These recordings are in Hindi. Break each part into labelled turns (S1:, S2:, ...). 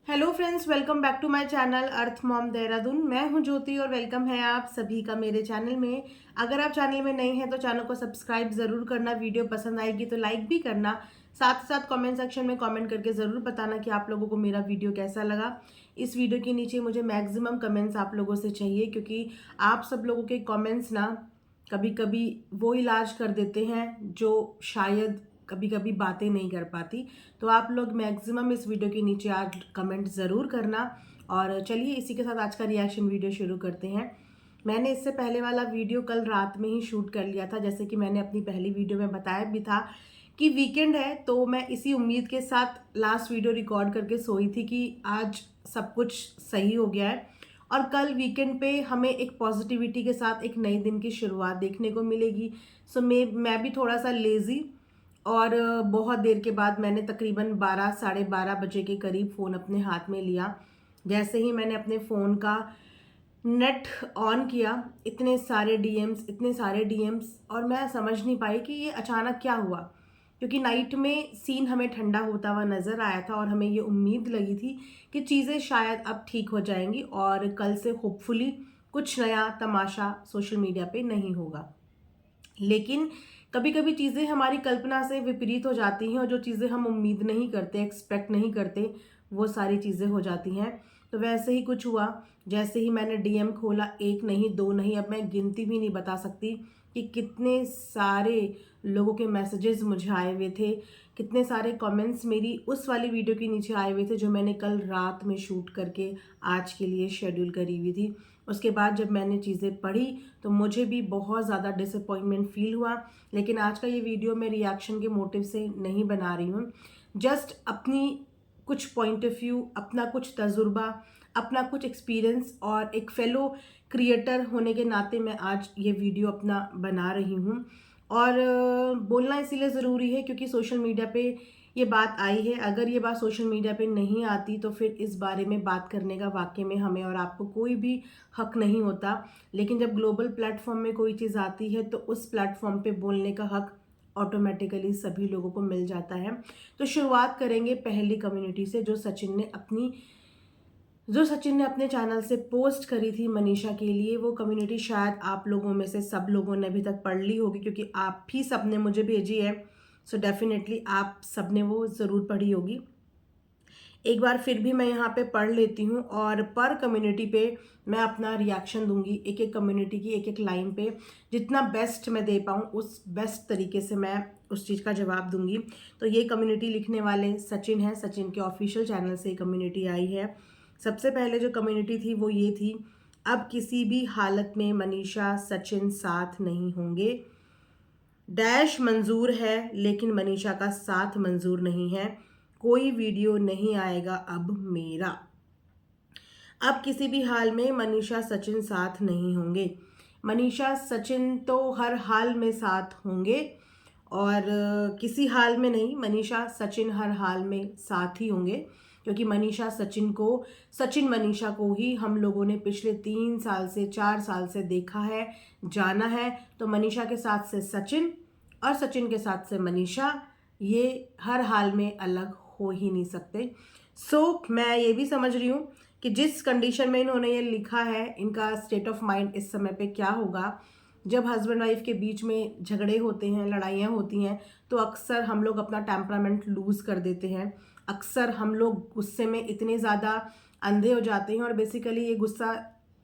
S1: Hello friends, welcome back to my channel earth mom Dehradun. मैं हूं ज्योति और वेलकम है आप सभी का मेरे चैनल में। अगर आप चैनल में नए हैं तो चैनल को सब्सक्राइब ज़रूर करना, वीडियो पसंद आएगी तो लाइक भी करना, साथ ही साथ कमेंट सेक्शन में कमेंट करके ज़रूर बताना कि आप लोगों को मेरा वीडियो कैसा लगा। इस वीडियो के नीचे मुझे मैक्सिमम कमेंट्स आप लोगों से चाहिए, क्योंकि आप सब लोगों के कमेंट्स ना कभी कभी वो इलाज कर देते हैं जो शायद कभी कभी बातें नहीं कर पाती। तो आप लोग मैक्सिमम इस वीडियो के नीचे आज कमेंट ज़रूर करना। और चलिए इसी के साथ आज का रिएक्शन वीडियो शुरू करते हैं। मैंने इससे पहले वाला वीडियो कल रात में ही शूट कर लिया था, जैसे कि मैंने अपनी पहली वीडियो में बताया भी था कि वीकेंड है, तो मैं इसी उम्मीद के साथ लास्ट वीडियो रिकॉर्ड करके सोई थी कि आज सब कुछ सही हो गया है और कल वीकेंड पे हमें एक पॉजिटिविटी के साथ एक नए दिन की शुरुआत देखने को मिलेगी। सो मैं भी थोड़ा सा लेज़ी और बहुत देर के बाद मैंने तकरीबन 12 साढ़े 12 बजे के करीब फ़ोन अपने हाथ में लिया। जैसे ही मैंने अपने फ़ोन का नेट ऑन किया, इतने सारे डीएम्स और मैं समझ नहीं पाई कि ये अचानक क्या हुआ, क्योंकि नाइट में सीन हमें ठंडा होता हुआ नज़र आया था और हमें ये उम्मीद लगी थी कि चीज़ें शायद अब ठीक हो जाएंगी और कल से होपफुली कुछ नया तमाशा सोशल मीडिया पे नहीं होगा। लेकिन कभी कभी चीज़ें हमारी कल्पना से विपरीत हो जाती हैं और जो चीज़ें हम उम्मीद नहीं करते, एक्सपेक्ट नहीं करते, वो सारी चीज़ें हो जाती हैं। तो वैसे ही कुछ हुआ। जैसे ही मैंने डीएम खोला, एक नहीं दो नहीं, अब मैं गिनती भी नहीं बता सकती कि कितने सारे लोगों के मैसेजेस मुझे आए हुए थे, कितने सारे कमेंट्स मेरी उस वाली वीडियो के नीचे आए हुए थे जो मैंने कल रात में शूट करके आज के लिए शेड्यूल करी हुई थी। उसके बाद जब मैंने चीज़ें पढ़ी तो मुझे भी बहुत ज़्यादा डिसअपॉइंटमेंट फील हुआ। लेकिन आज का ये वीडियो मैं रिएक्शन के मोटिव से नहीं बना रही हूँ, जस्ट अपनी कुछ पॉइंट ऑफ व्यू, अपना कुछ तजुर्बा, अपना कुछ एक्सपीरियंस और एक फेलो क्रिएटर होने के नाते मैं आज ये वीडियो अपना बना रही हूँ। और बोलना इसीलिए ज़रूरी है क्योंकि सोशल मीडिया पे ये बात आई है। अगर ये बात सोशल मीडिया पे नहीं आती तो फिर इस बारे में बात करने का वाकई में हमें और आपको कोई भी हक नहीं होता। लेकिन जब ग्लोबल प्लेटफॉर्म में कोई चीज़ आती है तो उस प्लेटफॉर्म पे बोलने का हक ऑटोमेटिकली सभी लोगों को मिल जाता है। तो शुरुआत करेंगे पहली कम्युनिटी से जो सचिन ने अपने चैनल से पोस्ट करी थी मनीषा के लिए। वो कम्युनिटी शायद आप लोगों में से सब लोगों ने अभी तक पढ़ ली होगी, क्योंकि आप ही सब ने मुझे भेजी है। सो डेफिनेटली आप सब ने वो ज़रूर पढ़ी होगी। एक बार फिर भी मैं यहाँ पे पढ़ लेती हूँ और पर कम्युनिटी पे मैं अपना रिएक्शन दूंगी, एक एक कम्युनिटी की एक एक लाइन पे जितना बेस्ट मैं दे पाऊँ उस बेस्ट तरीके से मैं उस चीज़ का जवाब दूंगी। तो ये कम्युनिटी लिखने वाले सचिन है, सचिन के ऑफिशियल चैनल से कम्युनिटी आई है। सबसे पहले जो कम्युनिटी थी वो ये थी, अब किसी भी हालत में मनीषा सचिन साथ नहीं होंगे। डैश मंजूर है लेकिन मनीषा का साथ मंजूर नहीं है। कोई वीडियो नहीं आएगा अब मेरा। अब किसी भी हाल में मनीषा सचिन साथ नहीं होंगे। मनीषा सचिन तो हर हाल में साथ होंगे और किसी हाल में नहीं, मनीषा सचिन हर हाल में साथ ही होंगे, क्योंकि सचिन मनीषा को ही हम लोगों ने पिछले 3 साल से 4 साल से देखा है, जाना है। तो मनीषा के साथ से सचिन और सचिन के साथ से मनीषा, ये हर हाल में अलग हो ही नहीं सकते। मैं ये भी समझ रही हूँ कि जिस कंडीशन में इन्होंने ये लिखा है, इनका स्टेट ऑफ माइंड इस समय पे क्या होगा। जब हस्बैंड वाइफ के बीच में झगड़े होते हैं, लड़ाइयाँ होती हैं, तो अक्सर हम लोग अपना टेम्परामेंट लूज़ कर देते हैं। अक्सर हम लोग गुस्से में इतने ज़्यादा अंधे हो जाते हैं और बेसिकली ये गुस्सा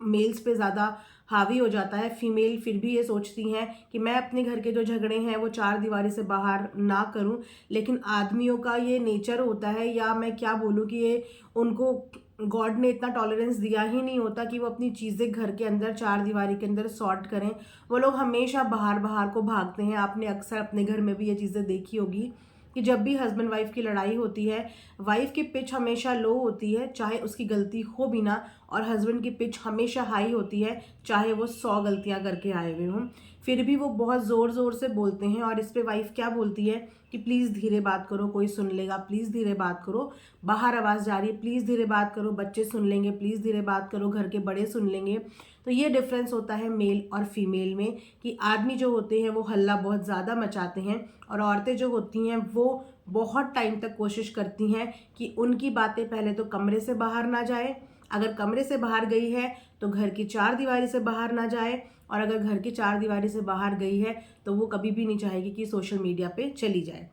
S1: मेल्स पे ज़्यादा हावी हो जाता है। फीमेल फिर भी ये सोचती हैं कि मैं अपने घर के जो झगड़े हैं वो चार दीवारी से बाहर ना करूं, लेकिन आदमियों का ये नेचर होता है, या मैं क्या बोलूं कि ये उनको गॉड ने इतना टॉलरेंस दिया ही नहीं होता कि वो अपनी चीज़ें घर के अंदर चार दीवारी के अंदर सॉर्ट करें। वो लोग हमेशा बाहर बाहर को भागते हैं। आपने अक्सर अपने घर में भी ये चीज़ें देखी होगी कि जब भी हस्बैंड वाइफ की लड़ाई होती है, वाइफ की पिच हमेशा लो होती है चाहे उसकी गलती हो भी ना, और हस्बैंड की पिच हमेशा हाई होती है चाहे वो 100 गलतियां करके आए हुए हों। फिर भी वो बहुत ज़ोर ज़ोर से बोलते हैं और इस पे वाइफ क्या बोलती है कि प्लीज़ धीरे बात करो, कोई सुन लेगा, प्लीज़ धीरे बात करो, बाहर आवाज़ जा रही है, प्लीज़ धीरे बात करो, बच्चे सुन लेंगे, प्लीज़ धीरे बात करो, घर के बड़े सुन लेंगे। तो ये डिफरेंस होता है मेल और फीमेल में कि आदमी जो होते हैं वो हल्ला बहुत ज़्यादा मचाते हैं और औरतें जो होती हैं वो बहुत टाइम तक कोशिश करती हैं कि उनकी बातें पहले तो कमरे से बाहर ना जाए, अगर कमरे से बाहर गई है तो घर की चार दीवारी से बाहर ना जाए, और अगर घर की चार दीवारी से बाहर गई है तो वो कभी भी नहीं चाहेगी कि सोशल मीडिया पे चली जाए।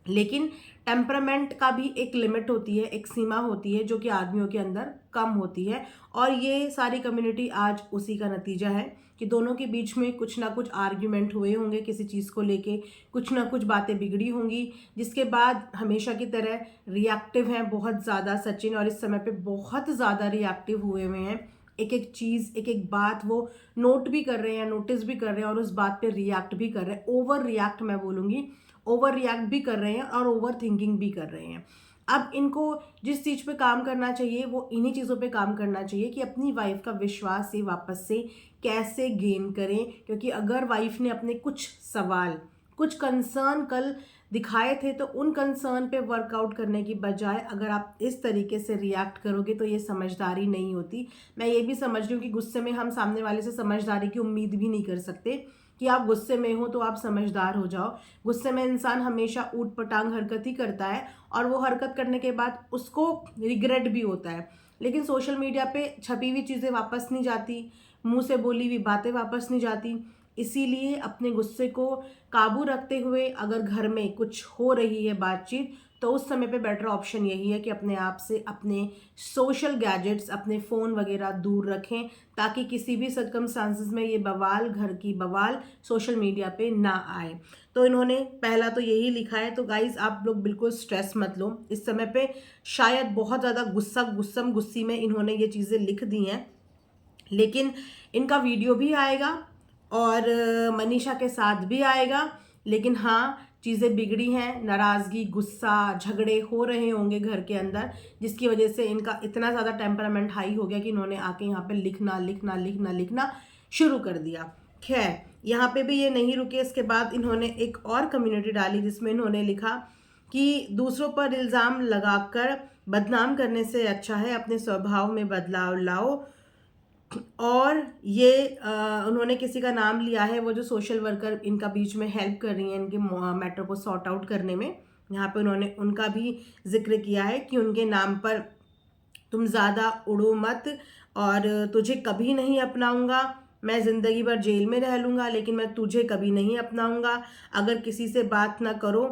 S1: लेकिन टेम्परामेंट का भी एक लिमिट होती है, एक सीमा होती है जो कि आदमियों के अंदर कम होती है, और ये सारी कम्युनिटी आज उसी का नतीजा है कि दोनों के बीच में कुछ ना कुछ आर्ग्यूमेंट हुए होंगे किसी चीज़ को लेके, कुछ ना कुछ बातें बिगड़ी होंगी, जिसके बाद हमेशा की तरह रिएक्टिव हैं बहुत ज़्यादा सचिन, और इस समय पे बहुत ज़्यादा रिएक्टिव हुए हुए हैं। एक एक चीज़, एक एक बात वो नोट भी कर रहे हैं, नोटिस भी कर रहे हैं, और उस बात पे रिएक्ट भी कर रहे हैं। ओवर रिएक्ट मैं बोलूँगी, ओवर रिएक्ट भी कर रहे हैं और ओवर थिंकिंग भी कर रहे हैं। अब इनको जिस चीज़ पे काम करना चाहिए वो इन्हीं चीज़ों पे काम करना चाहिए कि अपनी वाइफ का विश्वास से वापस से कैसे गेन करें, क्योंकि अगर वाइफ ने अपने कुछ सवाल, कुछ कंसर्न कल दिखाए थे, तो उन कंसर्न पे वर्कआउट करने की बजाय अगर आप इस तरीके से रिएक्ट करोगे तो ये समझदारी नहीं होती। मैं ये भी समझ रही हूँ कि गुस्से में हम सामने वाले से समझदारी की उम्मीद भी नहीं कर सकते कि आप गुस्से में हो तो आप समझदार हो जाओ। गुस्से में इंसान हमेशा ऊट पटांग हरकत ही करता है, और वो हरकत करने के बाद उसको रिग्रेट भी होता है। लेकिन सोशल मीडिया पे छपी हुई चीज़ें वापस नहीं जाती, मुंह से बोली हुई बातें वापस नहीं जाती। इसीलिए अपने गुस्से को काबू रखते हुए अगर घर में कुछ हो रही है बातचीत, तो उस समय पे बेटर ऑप्शन यही है कि अपने आप से अपने सोशल गैजेट्स, अपने फ़ोन वगैरह दूर रखें, ताकि किसी भी सर्कमस्टांसिस में ये बवाल, घर की बवाल सोशल मीडिया पे ना आए। तो इन्होंने पहला तो यही लिखा है। तो गाइज़ आप लोग बिल्कुल स्ट्रेस मत लो, इस समय पे शायद बहुत ज़्यादा गुस्सी में इन्होंने ये चीज़ें लिख दी हैं, लेकिन इनका वीडियो भी आएगा और मनीषा के साथ भी आएगा। लेकिन हाँ, चीज़ें बिगड़ी हैं, नाराज़गी, गुस्सा, झगड़े हो रहे होंगे घर के अंदर, जिसकी वजह से इनका इतना ज़्यादा टेम्परामेंट हाई हो गया कि इन्होंने आके यहाँ पे लिखना शुरू कर दिया। खैर, यहाँ पे भी ये नहीं रुके, इसके बाद इन्होंने एक और कम्युनिटी डाली जिसमें इन्होंने लिखा कि दूसरों पर इल्ज़ाम लगाकर बदनाम करने से अच्छा है अपने स्वभाव में बदलाव लाओ। और ये उन्होंने किसी का नाम लिया है, वो जो सोशल वर्कर इनका बीच में हेल्प कर रही हैं इनके मैटर को सॉर्ट आउट करने में। यहाँ पे उन्होंने उनका भी जिक्र किया है कि उनके नाम पर तुम ज़्यादा उड़ो मत, और तुझे कभी नहीं अपनाऊंगा, मैं ज़िंदगी भर जेल में रह लूँगा लेकिन मैं तुझे कभी नहीं अपनाऊंगा। अगर किसी से बात ना करो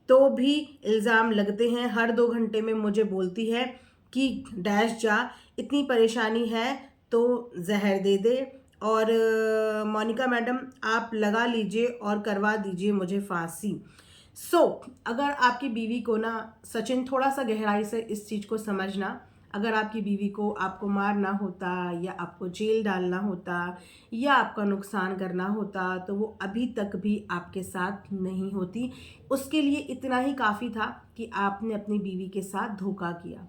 S1: तो भी इल्ज़ाम लगते हैं, हर 2 घंटे में मुझे बोलती है कि डैश जा, इतनी परेशानी है तो जहर दे दे, और मोनिका मैडम आप लगा लीजिए और करवा दीजिए मुझे फांसी। अगर आपकी बीवी को ना, सचिन थोड़ा सा गहराई से इस चीज़ को समझना, अगर आपकी बीवी को आपको मारना होता या आपको जेल डालना होता या आपका नुकसान करना होता तो वो अभी तक भी आपके साथ नहीं होती। उसके लिए इतना ही काफ़ी था कि आपने अपनी बीवी के साथ धोखा किया,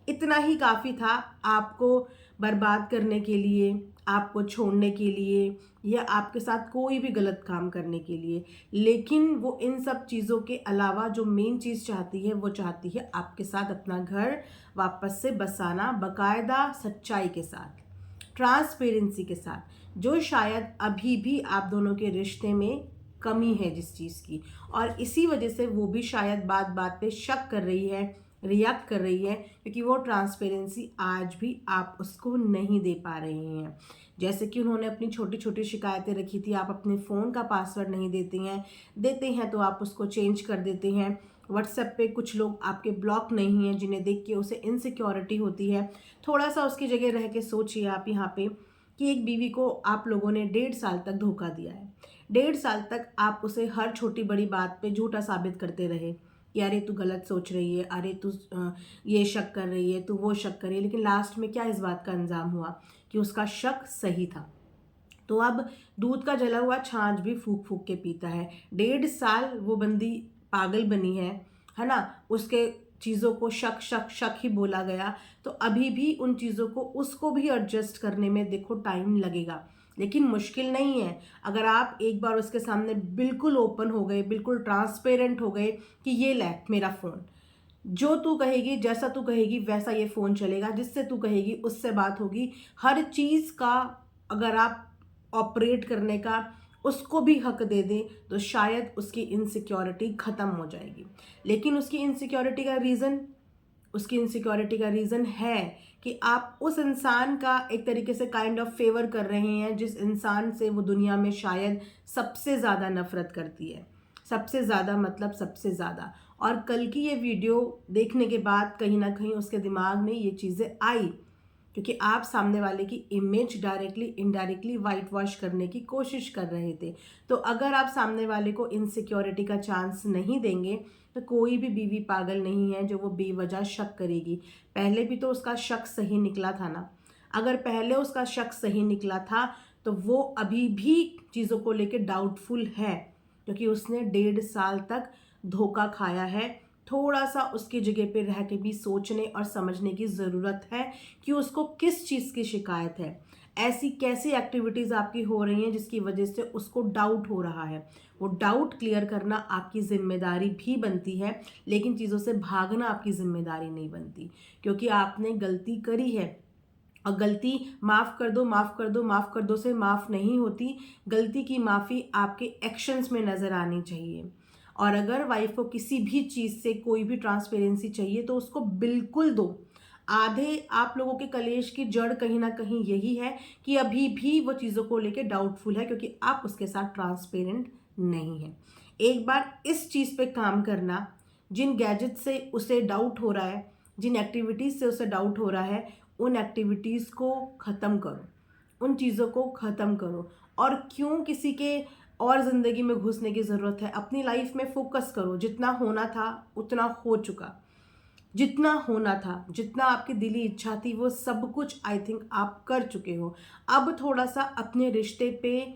S1: इतना ही काफ़ी था आपको बर्बाद करने के लिए, आपको छोड़ने के लिए, या आपके साथ कोई भी गलत काम करने के लिए। लेकिन वो इन सब चीज़ों के अलावा जो मेन चीज़ चाहती है, वो चाहती है आपके साथ अपना घर वापस से बसाना, बाकायदा सच्चाई के साथ, ट्रांसपेरेंसी के साथ, जो शायद अभी भी आप दोनों के रिश्ते में कमी है जिस चीज़ की, और इसी वजह से वो भी शायद बात बात पे शक कर रही है, रिएक्ट कर रही है, क्योंकि वो ट्रांसपेरेंसी आज भी आप उसको नहीं दे पा रहे हैं। जैसे कि उन्होंने अपनी छोटी छोटी शिकायतें रखी थी, आप अपने फ़ोन का पासवर्ड नहीं देते हैं तो आप उसको चेंज कर देते हैं। व्हाट्सएप पे कुछ लोग आपके ब्लॉक नहीं हैं, जिन्हें देख के उसे इनसिक्योरिटी होती है। थोड़ा सा उसकी जगह रह के सोचिए आप यहाँ पे कि एक बीवी को आप लोगों ने 1.5 साल तक धोखा दिया है, 1.5 साल तक आप उसे हर छोटी बड़ी बात पे झूठा साबित करते रहे कि अरे तू गलत सोच रही है, अरे तू ये शक कर रही है, तू वो शक कर रही है, लेकिन लास्ट में क्या इस बात का अंजाम हुआ कि उसका शक सही था। तो अब दूध का जला हुआ छाछ भी फूक फूक के पीता है। 1.5 साल वो बंदी पागल बनी है ना, उसके चीज़ों को शक शक शक ही बोला गया, तो अभी भी उन चीज़ों को उसको भी एडजस्ट करने में देखो टाइम लगेगा, लेकिन मुश्किल नहीं है। अगर आप एक बार उसके सामने बिल्कुल ओपन हो गए, बिल्कुल ट्रांसपेरेंट हो गए कि ये ले मेरा फ़ोन, जो तू कहेगी, जैसा तू कहेगी वैसा ये फ़ोन चलेगा, जिससे तू कहेगी उससे बात होगी, हर चीज़ का अगर आप ऑपरेट करने का, उसको भी हक दे दें तो शायद उसकी इनसिक्योरिटी ख़त्म हो जाएगी। लेकिन उसकी इनसिक्योरिटी का रीज़न है कि आप उस इंसान का एक तरीके से काइंड ऑफ फेवर कर रहे हैं जिस इंसान से वो दुनिया में शायद सबसे ज़्यादा नफरत करती है। सबसे ज़्यादा मतलब सबसे ज़्यादा। और कल की ये वीडियो देखने के बाद कहीं ना कहीं उसके दिमाग में ये चीज़ें आई, क्योंकि आप सामने वाले की image directly indirectly white wash करने की कोशिश कर रहे थे। तो अगर आप सामने वाले को इनसिक्योरिटी का चांस नहीं देंगे तो कोई भी बीवी पागल नहीं है जो वो बेवजह शक करेगी। पहले भी तो उसका शक सही निकला था ना। अगर पहले उसका शक सही निकला था तो वो अभी भी चीज़ों को लेकर डाउटफुल है, क्योंकि उसने 1.5 साल तक धोखा खाया है। थोड़ा सा उसकी जगह पे रह के भी सोचने और समझने की ज़रूरत है कि उसको किस चीज़ की शिकायत है। ऐसी कैसी एक्टिविटीज़ आपकी हो रही हैं जिसकी वजह से उसको डाउट हो रहा है। वो डाउट क्लियर करना आपकी ज़िम्मेदारी भी बनती है, लेकिन चीज़ों से भागना आपकी ज़िम्मेदारी नहीं बनती, क्योंकि आपने गलती करी है। और गलती माफ़ कर दो, माफ़ कर दो, माफ़ कर दो से माफ़ नहीं होती। गलती की माफ़ी आपके एक्शंस में नज़र आनी चाहिए। और अगर वाइफ को किसी भी चीज़ से कोई भी ट्रांसपेरेंसी चाहिए तो उसको बिल्कुल दो। आधे आप लोगों के कलेश की जड़ कहीं ना कहीं यही है कि अभी भी वो चीज़ों को लेके डाउटफुल है, क्योंकि आप उसके साथ ट्रांसपेरेंट नहीं हैं। एक बार इस चीज़ पे काम करना, जिन गैजेट से उसे डाउट हो रहा है, जिन एक्टिविटीज़ से उसे डाउट हो रहा है, उन एक्टिविटीज़ को ख़त्म करो, उन चीज़ों को ख़त्म करो। और क्यों किसी के और ज़िंदगी में घुसने की ज़रूरत है। अपनी लाइफ में फोकस करो। जितना होना था उतना हो चुका। जितना होना था, जितना आपकी दिली इच्छा थी, वो सब कुछ आई थिंक आप कर चुके हो। अब थोड़ा सा अपने रिश्ते पे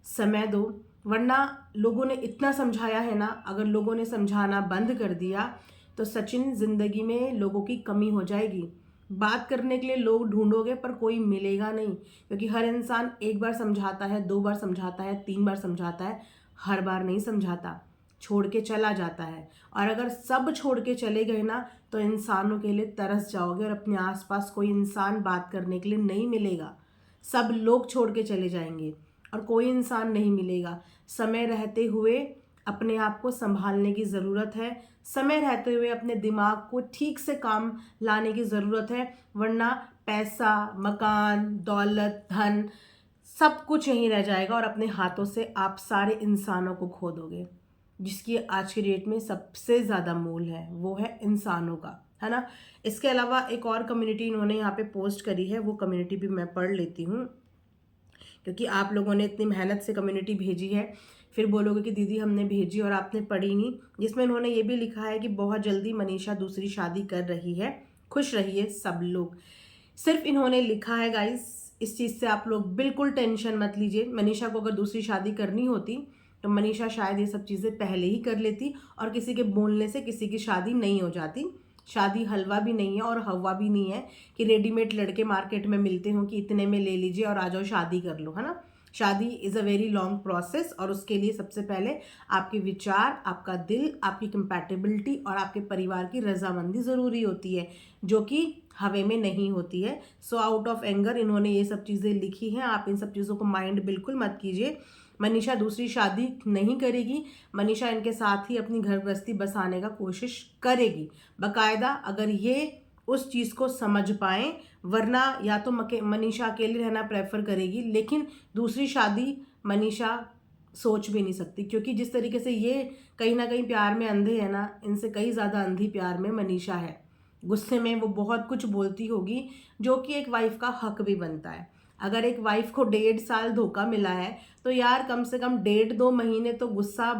S1: समय दो, वरना लोगों ने इतना समझाया है ना, अगर लोगों ने समझाना बंद कर दिया तो सचिन ज़िंदगी में लोगों की कमी हो जाएगी। बात करने के लिए लोग ढूंढोगे पर कोई मिलेगा नहीं, क्योंकि हर इंसान एक बार समझाता है, 2 बार समझाता है, 3 बार समझाता है, हर बार नहीं समझाता, छोड़ के चला जाता है। और अगर सब छोड़ के चले गए ना तो इंसानों के लिए तरस जाओगे और अपने आसपास कोई इंसान बात करने के लिए नहीं मिलेगा। सब लोग छोड़ के चले जाएंगे और कोई इंसान नहीं मिलेगा। समय रहते हुए अपने आप को संभालने की ज़रूरत है। समय रहते हुए अपने दिमाग को ठीक से काम लाने की ज़रूरत है, वरना पैसा, मकान, दौलत, धन सब कुछ यहीं रह जाएगा और अपने हाथों से आप सारे इंसानों को खो दोगे। जिसकी आज की डेट में सबसे ज़्यादा मूल है वो है इंसानों का, है ना। इसके अलावा एक और कम्युनिटी इन्होंने यहाँ पे पोस्ट करी है, वो कम्युनिटी भी मैं पढ़ लेती हूँ, क्योंकि आप लोगों ने इतनी मेहनत से कम्युनिटी भेजी है। फिर बोलोगे कि दीदी हमने भेजी और आपने पढ़ी नहीं। जिसमें इन्होंने ये भी लिखा है कि बहुत जल्दी मनीषा दूसरी शादी कर रही है, खुश रहिए सब लोग। सिर्फ इन्होंने लिखा है गाइस, इस चीज़ से आप लोग बिल्कुल टेंशन मत लीजिए। मनीषा को अगर दूसरी शादी करनी होती तो मनीषा शायद ये सब चीज़ें पहले ही कर लेती और किसी के बोलने से किसी की शादी नहीं हो जाती। शादी हलवा भी नहीं है और हवा भी नहीं है कि रेडीमेड लड़के मार्केट में मिलते हों कि इतने में ले लीजिए और आ जाओ शादी कर लो, है ना। शादी is a very long process और उसके लिए सबसे पहले आपके विचार, आपका दिल, आपकी कंपैटिबिलिटी और आपके परिवार की रजामंदी ज़रूरी होती है, जो कि हवे में नहीं होती है। सो आउट ऑफ एंगर इन्होंने ये सब चीज़ें लिखी हैं। आप इन सब चीज़ों को माइंड बिल्कुल मत कीजिए। मनीषा दूसरी शादी नहीं करेगी। मनीषा इनके साथ ही अपनी घर गृहस्थी बसाने का कोशिश करेगी बाकायदा, अगर ये उस चीज़ को समझ पाएँ। वरना या तो मनीषा अकेले रहना प्रेफर करेगी, लेकिन दूसरी शादी मनीषा सोच भी नहीं सकती, क्योंकि जिस तरीके से ये कहीं ना कहीं प्यार में अंधे है ना, इनसे कहीं ज़्यादा अंधी प्यार में मनीषा है। गुस्से में वो बहुत कुछ बोलती होगी, जो कि एक वाइफ का हक भी बनता है। अगर एक वाइफ को 1.5 साल धोखा मिला है तो यार कम से कम 1.5-2 महीने तो गुस्सा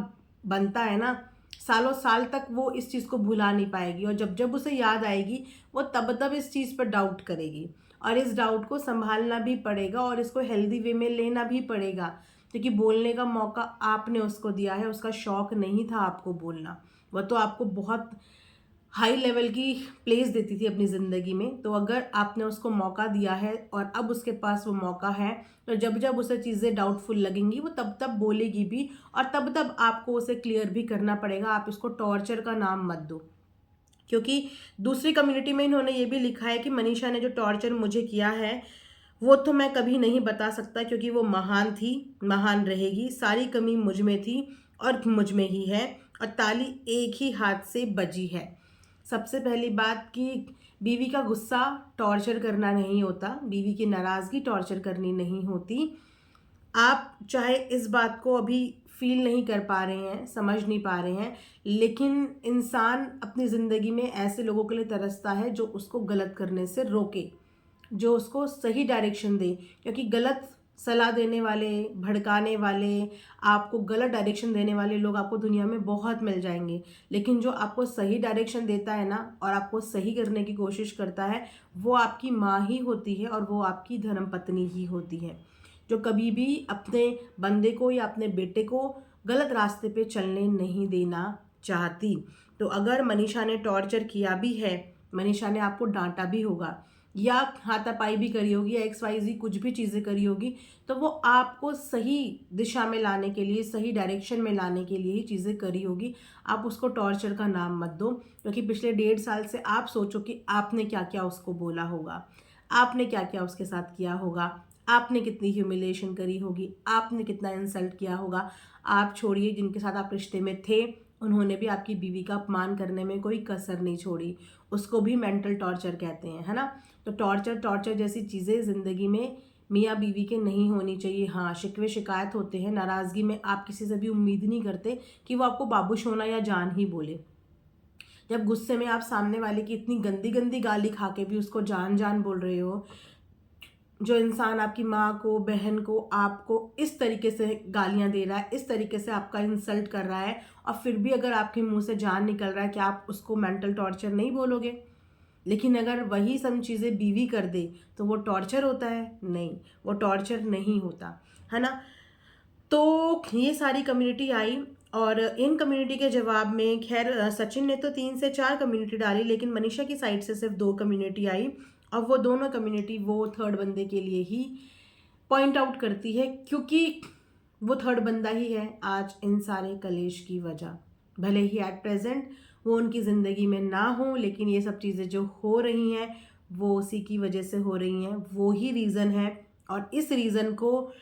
S1: बनता है ना। सालों साल तक वो इस चीज़ को भुला नहीं पाएगी, और जब जब उसे याद आएगी वो तब तब इस चीज़ पर डाउट करेगी, और इस डाउट को संभालना भी पड़ेगा और इसको हेल्दी वे में लेना भी पड़ेगा, क्योंकि बोलने का मौका आपने उसको दिया है। उसका शौक नहीं था आपको बोलना, वह तो आपको बहुत हाई लेवल की प्लेस देती थी अपनी ज़िंदगी में। तो अगर आपने उसको मौका दिया है और अब उसके पास वो मौका है, तो जब जब उसे चीज़ें डाउटफुल लगेंगी वो तब तब बोलेगी भी, और तब तब आपको उसे क्लियर भी करना पड़ेगा। आप इसको टॉर्चर का नाम मत दो, क्योंकि दूसरी कम्युनिटी में इन्होंने ये भी लिखा है कि मनीषा ने जो टॉर्चर मुझे किया है वो तो मैं कभी नहीं बता सकता, क्योंकि वो महान थी, महान रहेगी। सारी कमी मुझ में थी और मुझ में ही है, और ताली एक ही हाथ से बजी है। सबसे पहली बात कि बीवी का गुस्सा टॉर्चर करना नहीं होता, बीवी की नाराज़गी टॉर्चर करनी नहीं होती। आप चाहे इस बात को अभी फील नहीं कर पा रहे हैं, समझ नहीं पा रहे हैं, लेकिन इंसान अपनी ज़िंदगी में ऐसे लोगों के लिए तरसता है जो उसको गलत करने से रोके, जो उसको सही डायरेक्शन दे। क्योंकि गलत सलाह देने वाले, भड़काने वाले, आपको गलत डायरेक्शन देने वाले लोग आपको दुनिया में बहुत मिल जाएंगे, लेकिन जो आपको सही डायरेक्शन देता है ना, और आपको सही करने की कोशिश करता है, वो आपकी माँ ही होती है, और वो आपकी धर्मपत्नी ही होती है, जो कभी भी अपने बंदे को या अपने बेटे को गलत रास्ते पे चलने नहीं देना चाहती। तो अगर मनीषा ने टॉर्चर किया भी है, मनीषा ने आपको डांटा भी होगा, या हाथापाई भी करी होगी, या XYZ कुछ भी चीज़ें करी होगी, तो वो आपको सही दिशा में लाने के लिए, सही डायरेक्शन में लाने के लिए ही चीज़ें करी होगी। आप उसको टॉर्चर का नाम मत दो, क्योंकि पिछले 1.5 साल से आप सोचो कि आपने क्या क्या उसको बोला होगा, आपने क्या क्या उसके साथ किया होगा, आपने कितनी ह्यूमिलेशन करी होगी, आपने कितना इंसल्ट किया होगा। आप छोड़िए, जिनके साथ आप रिश्ते में थे उन्होंने भी आपकी बीवी का अपमान करने में कोई कसर नहीं छोड़ी, उसको भी मेंटल टॉर्चर कहते हैं, है ना। तो टॉर्चर जैसी चीज़ें ज़िंदगी में मियाँ बीवी के नहीं होनी चाहिए। हाँ, शिकवे शिकायत होते हैं, नाराज़गी में आप किसी से भी उम्मीद नहीं करते कि वो आपको बाबू सोना या जान ही बोले। जब गुस्से में आप सामने वाले की इतनी गंदी गंदी गाली खा के भी उसको जान जान बोल रहे हो, जो इंसान आपकी माँ को, बहन को, आपको इस तरीके से गालियाँ दे रहा है, इस तरीके से आपका इंसल्ट कर रहा है, और फिर भी अगर आपके मुंह से जान निकल रहा है, कि आप उसको मेंटल टॉर्चर नहीं बोलोगे? लेकिन अगर वही सब चीज़ें बीवी कर दे तो वो टॉर्चर होता है? नहीं, वो टॉर्चर नहीं होता, है ना। तो ये सारी कम्युनिटी आई, और इन कम्युनिटी के जवाब में खैर सचिन ने तो 3 से 4 कम्युनिटी डाली, लेकिन मनीषा की साइड से सिर्फ 2 कम्युनिटी आई, और वो दोनों कम्युनिटी वो थर्ड बंदे के लिए ही पॉइंट आउट करती है, क्योंकि वो थर्ड बंदा ही है आज इन सारे कलेश की वजह। भले ही एट प्रेजेंट वो उनकी ज़िंदगी में ना हो, लेकिन ये सब चीज़ें जो हो रही हैं वो उसी की वजह से हो रही हैं, वो ही रीज़न है। और इस रीज़न को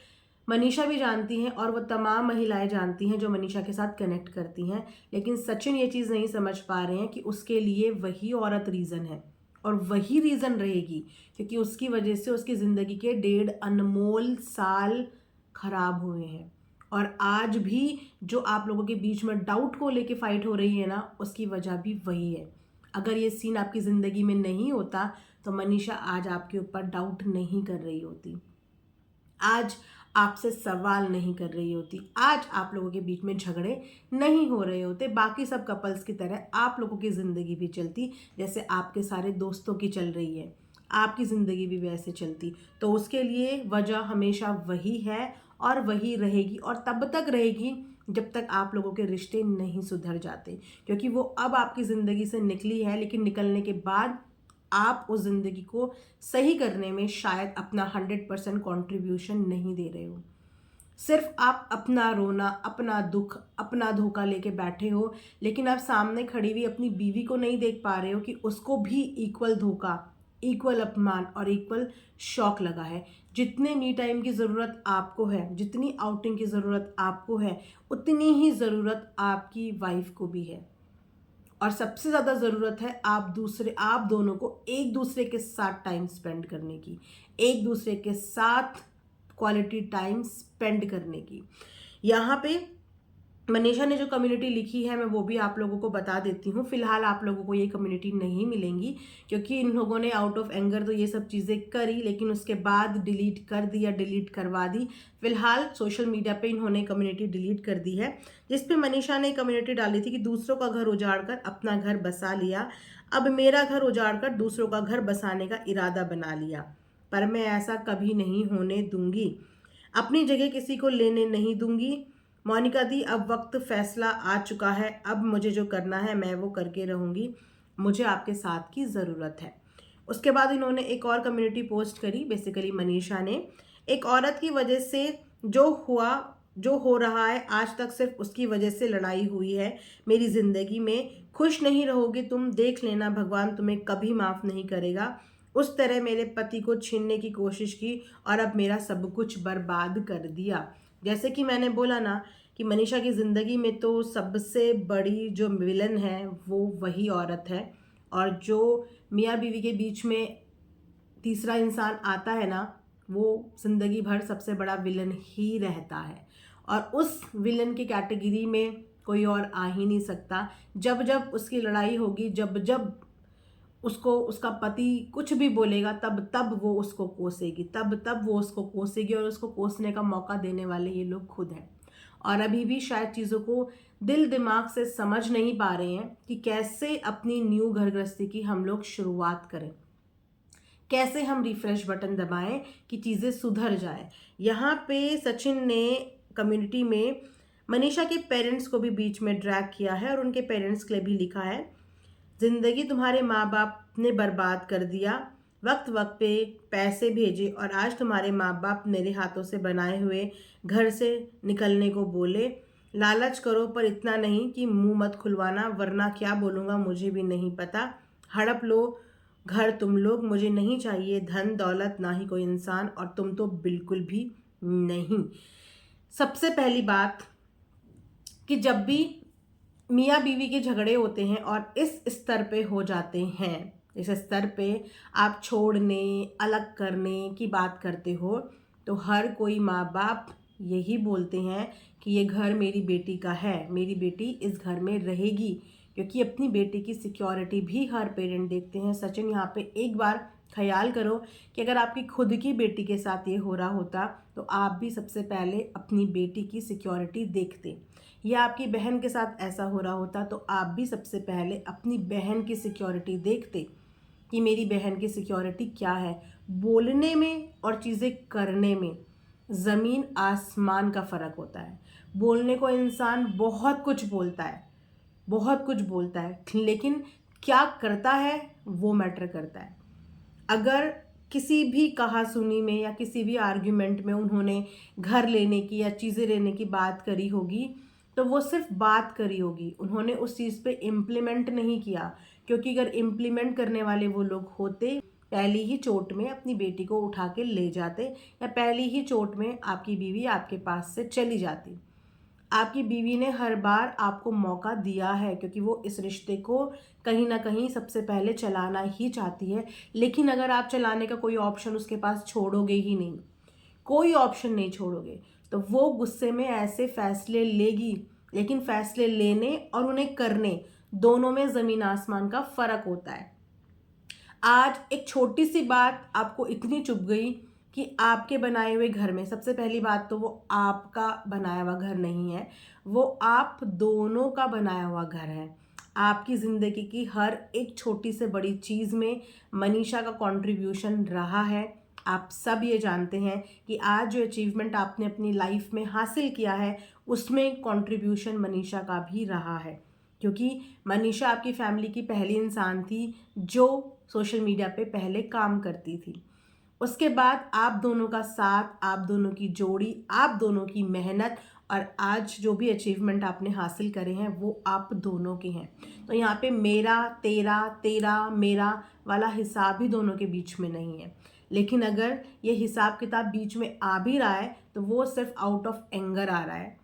S1: मनीषा भी जानती हैं, और वो तमाम महिलाएं जानती हैं जो मनीषा के साथ कनेक्ट करती हैं, लेकिन सचिन ये चीज़ नहीं समझ पा रहे हैं कि उसके लिए वही औरत रीज़न है, और वही रीज़न रहेगी, क्योंकि उसकी वजह से उसकी ज़िंदगी के 1.5 अनमोल साल खराब हुए हैं। और आज भी जो आप लोगों के बीच में डाउट को लेके फाइट हो रही है ना, उसकी वजह भी वही है। अगर ये सीन आपकी ज़िंदगी में नहीं होता तो मनीषा आज आपके ऊपर डाउट नहीं कर रही होती, आज आपसे सवाल नहीं कर रही होती, आज आप लोगों के बीच में झगड़े नहीं हो रहे होते। बाकी सब कपल्स की तरह आप लोगों की ज़िंदगी भी चलती जैसे आपके सारे दोस्तों की चल रही है, आपकी ज़िंदगी भी वैसे चलती। तो उसके लिए वजह हमेशा वही है और वही रहेगी, और तब तक रहेगी जब तक आप लोगों के रिश्ते नहीं सुधर जाते, क्योंकि वो अब आपकी ज़िंदगी से निकली है, लेकिन निकलने के बाद आप उस ज़िंदगी को सही करने में शायद अपना 100% कॉन्ट्रीब्यूशन नहीं दे रहे हो। सिर्फ आप अपना रोना, अपना दुख, अपना धोखा लेके बैठे हो, लेकिन आप सामने खड़ी हुई अपनी बीवी को नहीं देख पा रहे हो कि उसको भी इक्वल धोखा, इक्वल अपमान और इक्वल शॉक लगा है। जितने मी टाइम की ज़रूरत आपको है, जितनी आउटिंग की ज़रूरत आपको है, उतनी ही ज़रूरत आपकी वाइफ को भी है। और सबसे ज़्यादा ज़रूरत है आप दोनों को एक दूसरे के साथ टाइम स्पेंड करने की, एक दूसरे के साथ क्वालिटी टाइम स्पेंड करने की। यहाँ पे मनीषा ने जो कम्युनिटी लिखी है मैं वो भी आप लोगों को बता देती हूँ। फिलहाल आप लोगों को ये कम्युनिटी नहीं मिलेंगी, क्योंकि इन लोगों ने आउट ऑफ एंगर तो ये सब चीज़ें करी, लेकिन उसके बाद डिलीट कर दी या डिलीट करवा दी। फिलहाल सोशल मीडिया पे इन्होंने कम्युनिटी डिलीट कर दी है, जिसपे मनीषा ने कम्युनिटी डाली थी कि दूसरों का घर उजाड़ कर अपना घर बसा लिया, अब मेरा घर उजाड़ कर दूसरों का घर बसाने का इरादा बना लिया, पर मैं ऐसा कभी नहीं होने दूंगी, अपनी जगह किसी को लेने नहीं दूंगी। मोनिका दी, अब वक्त फैसला आ चुका है, अब मुझे जो करना है मैं वो करके रहूँगी, मुझे आपके साथ की ज़रूरत है। उसके बाद इन्होंने एक और कम्युनिटी पोस्ट करी, बेसिकली मनीषा ने, एक औरत की वजह से जो हो रहा है आज तक सिर्फ उसकी वजह से लड़ाई हुई है मेरी ज़िंदगी में, खुश नहीं रहोगे तुम, देख लेना भगवान तुम्हें कभी माफ़ नहीं करेगा। उस तरह मेरे पति को छीनने की कोशिश की और अब मेरा सब कुछ बर्बाद कर दिया। जैसे कि मैंने बोला ना कि मनीषा की ज़िंदगी में तो सबसे बड़ी जो विलन है वो वही औरत है, और जो मियाँ बीवी के बीच में तीसरा इंसान आता है ना, वो ज़िंदगी भर सबसे बड़ा विलन ही रहता है। और उस विलन की कैटेगरी में कोई और आ ही नहीं सकता। जब जब उसकी लड़ाई होगी, जब जब उसको उसका पति कुछ भी बोलेगा, तब तब वो उसको कोसेगी, तब तब वो उसको कोसेगी, और उसको कोसने का मौका देने वाले ये लोग खुद हैं। और अभी भी शायद चीज़ों को दिल दिमाग से समझ नहीं पा रहे हैं कि कैसे अपनी न्यू घर गृहस्थी की हम लोग शुरुआत करें, कैसे हम रिफ्रेश बटन दबाएं कि चीज़ें सुधर जाए। यहाँ पे सचिन ने कम्युनिटी में मनीषा के पेरेंट्स को भी बीच में ड्रैग किया है और उनके पेरेंट्स के लिए भी लिखा है, ज़िंदगी तुम्हारे माँ बाप ने बर्बाद कर दिया, वक्त वक्त पे पैसे भेजे और आज तुम्हारे माँ बाप मेरे हाथों से बनाए हुए घर से निकलने को बोले। लालच करो पर इतना नहीं कि मुंह मत खुलवाना, वरना क्या बोलूँगा मुझे भी नहीं पता। हड़प लो घर तुम लोग, मुझे नहीं चाहिए धन दौलत, ना ही कोई इंसान, और तुम तो बिल्कुल भी नहीं। सबसे पहली बात कि जब भी मियाँ बीवी के झगड़े होते हैं और इस स्तर पे हो जाते हैं, इस स्तर पे आप छोड़ने अलग करने की बात करते हो, तो हर कोई माँ बाप यही बोलते हैं कि ये घर मेरी बेटी का है, मेरी बेटी इस घर में रहेगी, क्योंकि अपनी बेटी की सिक्योरिटी भी हर पेरेंट देखते हैं। सचिन, यहाँ पे एक बार ख्याल करो कि अगर आपकी खुद की बेटी के साथ ये हो रहा होता तो आप भी सबसे पहले अपनी बेटी की सिक्योरिटी देखते, या आपकी बहन के साथ ऐसा हो रहा होता तो आप भी सबसे पहले अपनी बहन की सिक्योरिटी देखते कि मेरी बहन की सिक्योरिटी क्या है। बोलने में और चीज़ें करने में ज़मीन आसमान का फ़र्क होता है। बोलने को इंसान बहुत कुछ बोलता है, बहुत कुछ बोलता है, लेकिन क्या करता है वो मैटर करता है। अगर किसी भी कहा सुनी में या किसी भी आर्ग्यूमेंट में उन्होंने घर लेने की या चीज़ें लेने की बात करी होगी, तो वो सिर्फ बात करी होगी, उन्होंने उस चीज़ पे इम्प्लीमेंट नहीं किया। क्योंकि अगर इम्प्लीमेंट करने वाले वो लोग होते, पहली ही चोट में अपनी बेटी को उठा के ले जाते, या पहली ही चोट में आपकी बीवी आपके पास से चली जाती। आपकी बीवी ने हर बार आपको मौका दिया है, क्योंकि वो इस रिश्ते को कहीं ना कहीं सबसे पहले चलाना ही चाहती है। लेकिन अगर आप चलाने का कोई ऑप्शन उसके पास छोड़ोगे ही नहीं, कोई ऑप्शन नहीं छोड़ोगे, तो वो गुस्से में ऐसे फैसले लेगी। लेकिन फैसले लेने और उन्हें करने दोनों में ज़मीन आसमान का फ़र्क होता है। आज एक छोटी सी बात आपको इतनी चुभ गई कि आपके बनाए हुए घर में, सबसे पहली बात तो वो आपका बनाया हुआ घर नहीं है, वो आप दोनों का बनाया हुआ घर है। आपकी ज़िंदगी की हर एक छोटी से बड़ी चीज़ में मनीषा का कंट्रीब्यूशन रहा है। आप सब ये जानते हैं कि आज जो अचीवमेंट आपने अपनी लाइफ में हासिल किया है, उसमें कंट्रीब्यूशन मनीषा का भी रहा है, क्योंकि मनीषा आपकी फैमिली की पहली इंसान थी जो सोशल मीडिया पे पहले काम करती थी। उसके बाद आप दोनों का साथ, आप दोनों की जोड़ी, आप दोनों की मेहनत, और आज जो भी अचीवमेंट आपने हासिल करे हैं वो आप दोनों के हैं। तो यहाँ पे मेरा तेरा, तेरा मेरा वाला हिसाब ही दोनों के बीच में नहीं है। लेकिन अगर ये हिसाब किताब बीच में आ भी रहा है तो वो सिर्फ आउट ऑफ एंगर आ रहा है,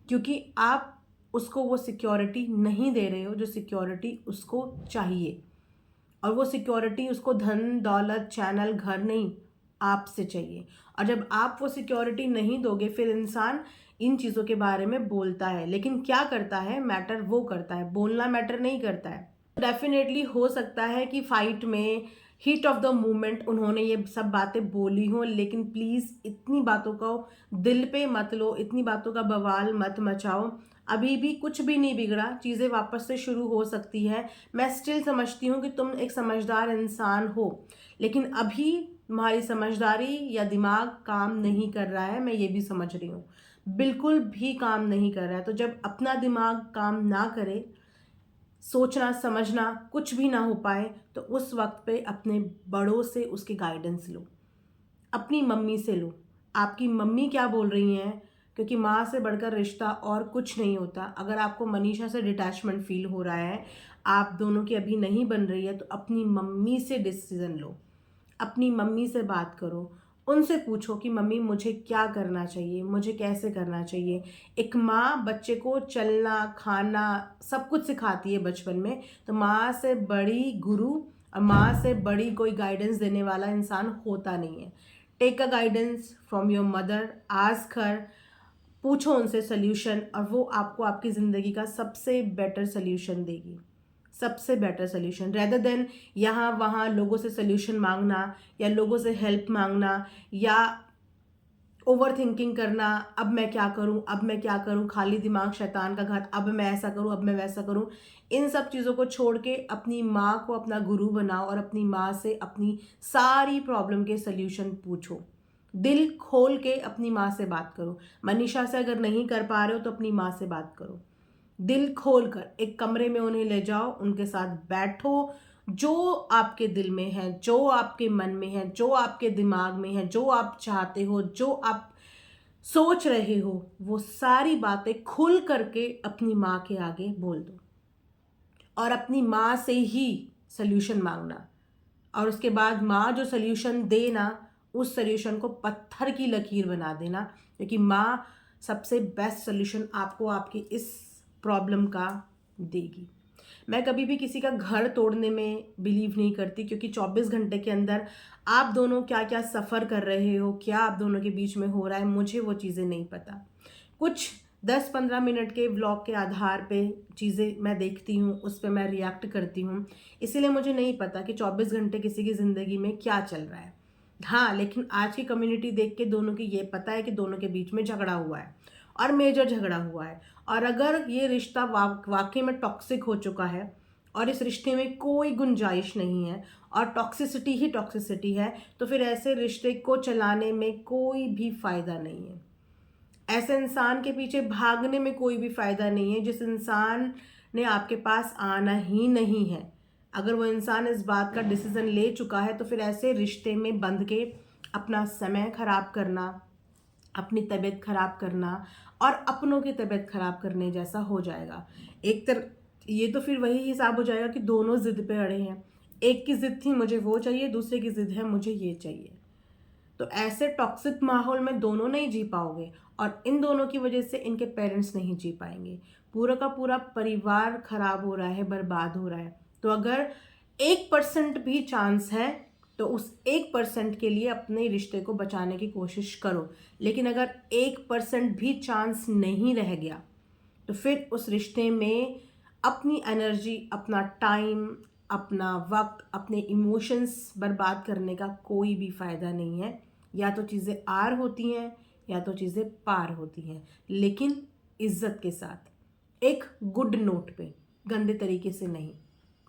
S1: क्योंकि आप उसको वो सिक्योरिटी नहीं दे रहे हो जो सिक्योरिटी उसको चाहिए। और वो सिक्योरिटी उसको धन दौलत चैनल घर नहीं, आपसे चाहिए। और जब आप वो सिक्योरिटी नहीं दोगे, फिर इंसान इन चीज़ों के बारे में बोलता है, लेकिन क्या करता है, मैटर वो करता है, बोलना मैटर नहीं करता है। डेफिनेटली हो सकता है कि फाइट में हीट ऑफ द मोमेंट उन्होंने ये सब बातें बोली हों, लेकिन प्लीज़ इतनी बातों को दिल पे मत लो, इतनी बातों का बवाल मत मचाओ। अभी भी कुछ भी नहीं बिगड़ा, चीज़ें वापस से शुरू हो सकती है। मैं स्टिल समझती हूँ कि तुम एक समझदार इंसान हो, लेकिन अभी तुम्हारी समझदारी या दिमाग काम नहीं कर रहा है, मैं ये भी समझ रही हूँ, बिल्कुल भी काम नहीं कर रहा है। तो जब अपना दिमाग काम ना करे, सोचना समझना कुछ भी ना हो पाए, तो उस वक्त पे अपने बड़ों से उसकी गाइडेंस लो, अपनी मम्मी से लो। आपकी मम्मी क्या बोल रही हैं, क्योंकि माँ से बढ़कर रिश्ता और कुछ नहीं होता। अगर आपको मनीषा से डिटैचमेंट फील हो रहा है, आप दोनों की अभी नहीं बन रही है, तो अपनी मम्मी से डिसीजन लो। अपनी मम्मी से बात करो, उनसे पूछो कि मम्मी मुझे क्या करना चाहिए, मुझे कैसे करना चाहिए। एक माँ बच्चे को चलना, खाना सब कुछ सिखाती है बचपन में, तो माँ से बड़ी गुरु और माँ से बड़ी कोई गाइडेंस देने वाला इंसान होता नहीं है। Take a guidance from your mother, ask her, पूछो उनसे सोल्यूशन, और वो आपको आपकी ज़िंदगी का सबसे बेटर सोल्यूशन देगी, सबसे बेटर सोल्यूशन, रेदर देन यहाँ वहाँ लोगों से सोल्यूशन मांगना या लोगों से हेल्प मांगना या ओवर थिंकिंग करना। अब मैं क्या करूं, अब मैं क्या करूं, खाली दिमाग शैतान का घर, अब मैं ऐसा करूं, अब मैं वैसा करूं। इन सब चीज़ों को छोड़ के अपनी माँ को अपना गुरु बनाओ और अपनी माँ से अपनी सारी प्रॉब्लम के सोल्यूशन पूछो। दिल खोल के अपनी माँ से बात करो। मनीषा से अगर नहीं कर पा रहे हो तो अपनी माँ से बात करो। दिल खोल कर एक कमरे में उन्हें ले जाओ, उनके साथ बैठो, जो आपके दिल में है, जो आपके मन में है, जो आपके दिमाग में है, जो आप चाहते हो, जो आप सोच रहे हो, वो सारी बातें खुल करके अपनी माँ के आगे बोल दो और अपनी माँ से ही सल्यूशन मांगना। और उसके बाद माँ जो सल्यूशन दे ना, उस सल्यूशन को पत्थर की लकीर बना देना, क्योंकि माँ सबसे बेस्ट सल्यूशन आपको आपकी इस प्रॉब्लम का देगी। मैं कभी भी किसी का घर तोड़ने में बिलीव नहीं करती, क्योंकि 24 घंटे के अंदर आप दोनों क्या क्या सफ़र कर रहे हो, क्या आप दोनों के बीच में हो रहा है, मुझे वो चीज़ें नहीं पता। कुछ 10-15 मिनट के व्लॉग के आधार पे चीज़ें मैं देखती हूँ, उस पर मैं रिएक्ट करती हूँ, इसीलिए मुझे नहीं पता कि 24 घंटे किसी की ज़िंदगी में क्या चल रहा है। हाँ, लेकिन आज की कम्युनिटी देख के दोनों की ये पता है कि दोनों के बीच में झगड़ा हुआ है और मेजर झगड़ा हुआ है। और अगर ये रिश्ता वाकई में टॉक्सिक हो चुका है और इस रिश्ते में कोई गुंजाइश नहीं है और टॉक्सिसिटी ही टॉक्सिसिटी है, तो फिर ऐसे रिश्ते को चलाने में कोई भी फ़ायदा नहीं है। ऐसे इंसान के पीछे भागने में कोई भी फ़ायदा नहीं है जिस इंसान ने आपके पास आना ही नहीं है। अगर वो इंसान इस बात का डिसीज़न ले चुका है, तो फिर ऐसे रिश्ते में बंध के अपना समय ख़राब करना, अपनी तबीयत ख़राब करना और अपनों की तबीयत ख़राब करने जैसा हो जाएगा। एक ये तो फिर वही हिसाब हो जाएगा कि दोनों ज़िद पे अड़े हैं। एक की ज़िद थी मुझे वो चाहिए, दूसरे की ज़िद है मुझे ये चाहिए। तो ऐसे टॉक्सिक माहौल में दोनों नहीं जी पाओगे और इन दोनों की वजह से इनके पेरेंट्स नहीं जी पाएंगे। पूरा का पूरा परिवार खराब हो रहा है, बर्बाद हो रहा है। तो अगर 1% भी चांस है तो उस 1% के लिए अपने रिश्ते को बचाने की कोशिश करो। लेकिन अगर 1% भी चांस नहीं रह गया तो फिर उस रिश्ते में अपनी एनर्जी, अपना टाइम, अपना वक्त, अपने इमोशंस बर्बाद करने का कोई भी फ़ायदा नहीं है। या तो चीज़ें आर होती हैं या तो चीज़ें पार होती हैं, लेकिन इज्जत के साथ, एक गुड नोट पे, गंदे तरीके से नहीं,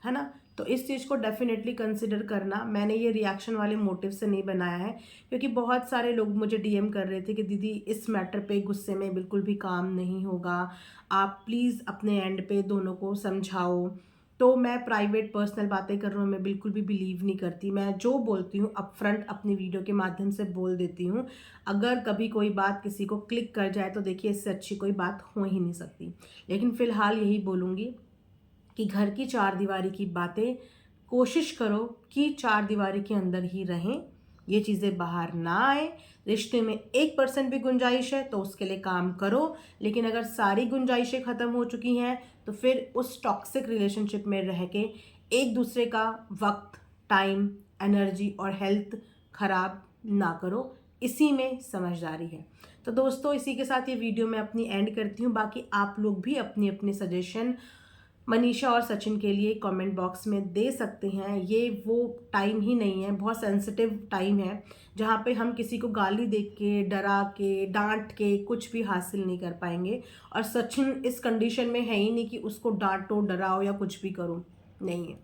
S1: है ना। तो इस चीज़ को डेफिनेटली कंसिडर करना। मैंने ये रिएक्शन वाले मोटिव से नहीं बनाया है, क्योंकि बहुत सारे लोग मुझे डीएम कर रहे थे कि दीदी इस मैटर पे गुस्से में बिल्कुल भी काम नहीं होगा, आप प्लीज़ अपने एंड पे दोनों को समझाओ। तो मैं प्राइवेट पर्सनल बातें कर रहा हूँ, मैं बिल्कुल भी बिलीव नहीं करती। मैं जो बोलती हूँ अपफ्रंट अपनी वीडियो के माध्यम से बोल देती हूँ। अगर कभी कोई बात किसी को क्लिक कर जाए तो देखिए, इससे अच्छी कोई बात हो ही नहीं सकती। लेकिन फ़िलहाल यही बोलूँगी कि घर की चार दीवारी की बातें कोशिश करो कि चार दीवारी के अंदर ही रहें, ये चीज़ें बाहर ना आए। रिश्ते में 1% भी गुंजाइश है तो उसके लिए काम करो, लेकिन अगर सारी गुंजाइशें ख़त्म हो चुकी हैं तो फिर उस टॉक्सिक रिलेशनशिप में रह के एक दूसरे का वक्त, टाइम, एनर्जी और हेल्थ ख़राब ना करो। इसी में समझदारी है। तो दोस्तों, इसी के साथ ये वीडियो मैं अपनी एंड करती हूँ। बाकी आप लोग भी अपनी अपनी सजेशन मनीषा और सचिन के लिए कमेंट बॉक्स में दे सकते हैं। ये वो टाइम ही नहीं है, बहुत सेंसिटिव टाइम है, जहाँ पे हम किसी को गाली दे के, डरा के, डांट के कुछ भी हासिल नहीं कर पाएंगे। और सचिन इस कंडीशन में है ही नहीं कि उसको डांटो, डराओ या कुछ भी करो, नहीं है।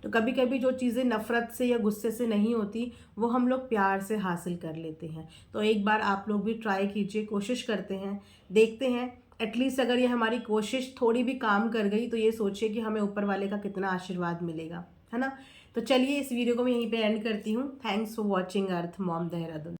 S1: तो कभी कभी जो चीज़ें नफ़रत से या गुस्से से नहीं होती, वो हम लोग प्यार से हासिल कर लेते हैं। तो एक बार आप लोग भी ट्राई कीजिए, कोशिश करते हैं, देखते हैं। एटलीस्ट अगर ये हमारी कोशिश थोड़ी भी काम कर गई तो ये सोचिए कि हमें ऊपर वाले का कितना आशीर्वाद मिलेगा, है ना। तो चलिए, इस वीडियो को मैं यहीं पे एंड करती हूँ। Thanks for watching earth mom Dehradun.